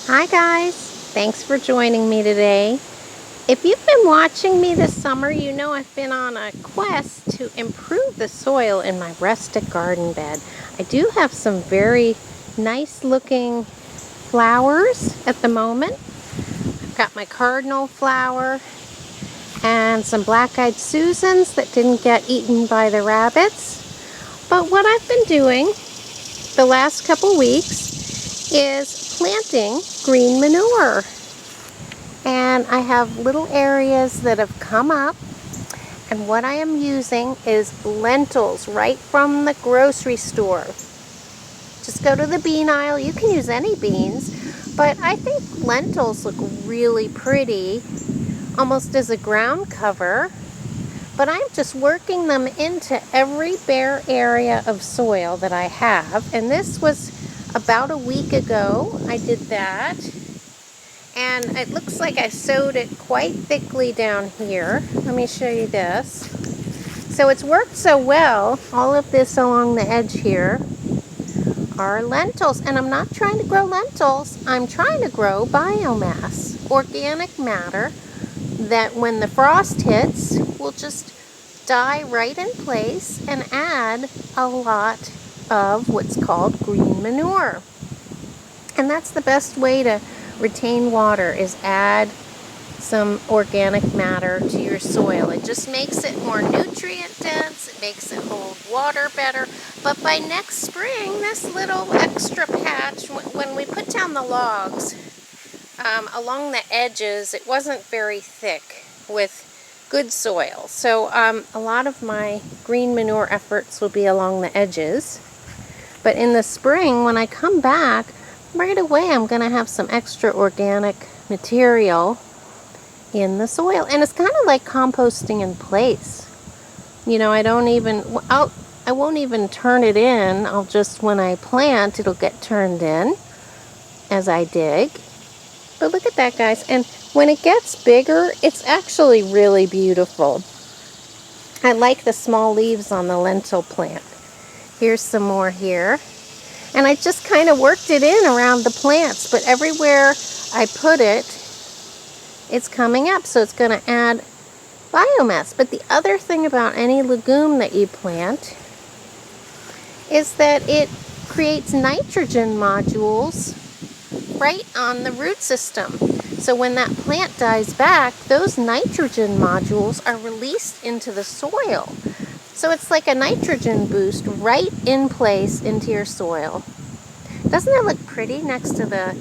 Hi guys, thanks for joining me today. If you've been watching me this summer, you know I've been on a quest to improve the soil in my rustic garden bed. I do have some very nice looking flowers at the moment. I've got my cardinal flower and some black-eyed Susans that didn't get eaten by the rabbits. But what I've been doing the last couple weeks is planting green manure. And I have little areas that have come up, and what I am using is lentils right from the grocery store. Just go to the bean aisle. You can use any beans, but I think lentils look really pretty, almost as a ground cover. But I'm just working them into every bare area of soil that I have, and this was about a week ago I did that. And it looks like I sewed it quite thickly down here. Let me show you this. So it's worked so well. All of this along the edge here are lentils. And I'm not trying to grow lentils. I'm trying to grow biomass, organic matter that when the frost hits will just die right in place and add a lot of what's called green manure. And that's the best way to retain water, is add some organic matter to your soil. It just makes it more nutrient dense, it makes it hold water better. But by next spring, this little extra patch, when we put down the logs along the edges, it wasn't very thick with good soil. So a lot of my green manure efforts will be along the edges. But in the spring, when I come back, right away I'm going to have some extra organic material in the soil. And it's kind of like composting in place. You know, I won't even turn it in. I'll just, when I plant, it'll get turned in as I dig. But look at that, guys. And when it gets bigger, it's actually really beautiful. I like the small leaves on the lentil plant. Here's some more here. And I just kind of worked it in around the plants, but everywhere I put it, it's coming up, so it's going to add biomass. But the other thing about any legume that you plant is that it creates nitrogen modules right on the root system. So when that plant dies back, those nitrogen modules are released into the soil. So it's like a nitrogen boost right in place into your soil. Doesn't it look pretty next to the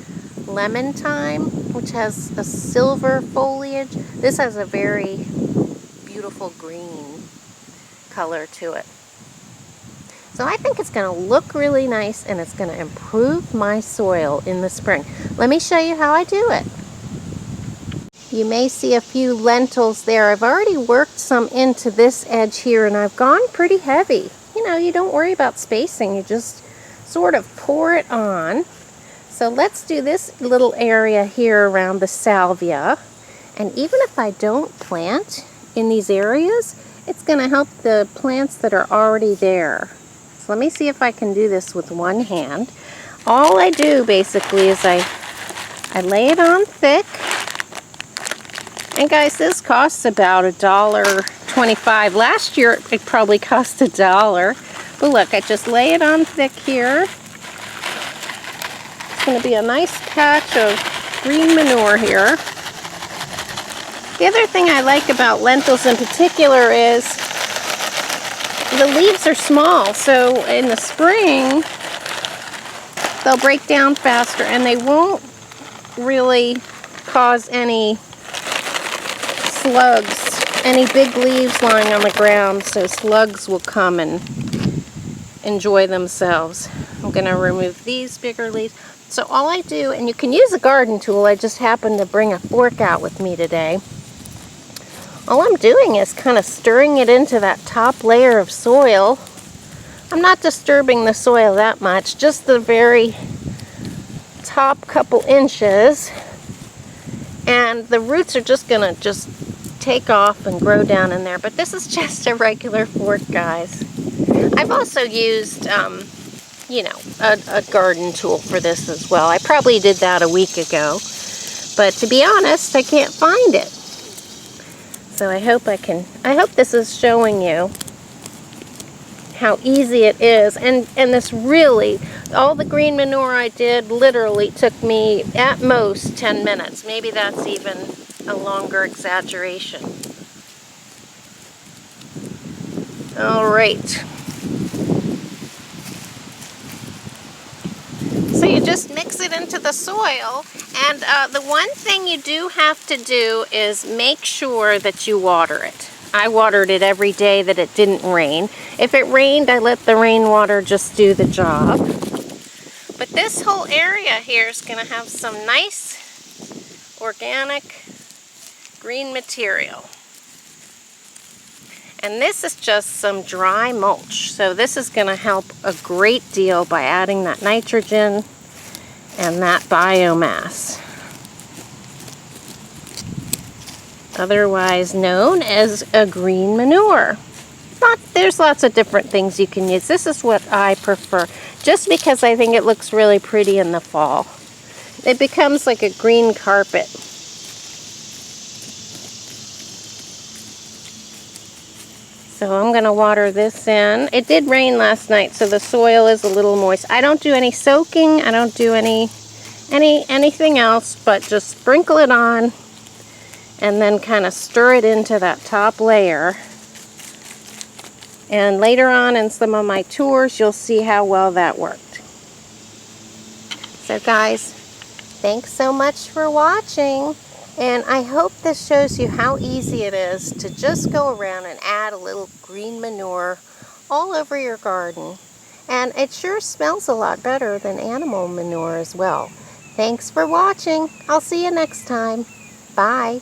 lemon thyme, which has a silver foliage? This has a very beautiful green color to it. So I think it's going to look really nice, and it's going to improve my soil in the spring. Let me show you how I do it. You may see a few lentils there. I've already worked some into this edge here, and I've gone pretty heavy. You know, you don't worry about spacing. You just sort of pour it on. So let's do this little area here around the salvia. And even if I don't plant in these areas, it's going to help the plants that are already there. So let me see if I can do this with one hand. All I do basically is I lay it on thick. And guys, this costs about $1.25. Last year it probably cost $1. But look, I just lay it on thick here. It's going to be a nice patch of green manure here. The other thing I like about lentils in particular is the leaves are small. So in the spring, they'll break down faster, and they won't really cause any slugs, any big leaves lying on the ground, so slugs will come and enjoy themselves. I'm going to remove these bigger leaves. So all I do, and you can use a garden tool, I just happened to bring a fork out with me today. All I'm doing is kind of stirring it into that top layer of soil. I'm not disturbing the soil that much, just the very top couple inches. And the roots are just going to take off and grow down in there. But this is just a regular fork, guys. I've also used you know, a garden tool for this as well. I probably did that a week ago, but to be honest, I can't find it. So I hope this is showing you how easy it is. And this really, all the green manure I did literally took me at most 10 minutes. Maybe that's even a longer exaggeration. All right. So you just mix it into the soil, and the one thing you do have to do is make sure that you water it. I watered it every day that it didn't rain. If it rained, I let the rainwater just do the job. But this whole area here is going to have some nice organic green material. And this is just some dry mulch. So this is going to help a great deal by adding that nitrogen and that biomass. Otherwise known as a green manure. There's lots of different things you can use. This is what I prefer, just because I think it looks really pretty in the fall. It becomes like a green carpet. So I'm going to water this in. It did rain last night, so the soil is a little moist. I don't do any soaking. I don't do anything else, but just sprinkle it on and then kind of stir it into that top layer. And later on in some of my tours, you'll see how well that worked. So guys, thanks so much for watching. And I hope this shows you how easy it is to just go around and add a little green manure all over your garden. And it sure smells a lot better than animal manure as well. Thanks for watching. I'll see you next time. Bye.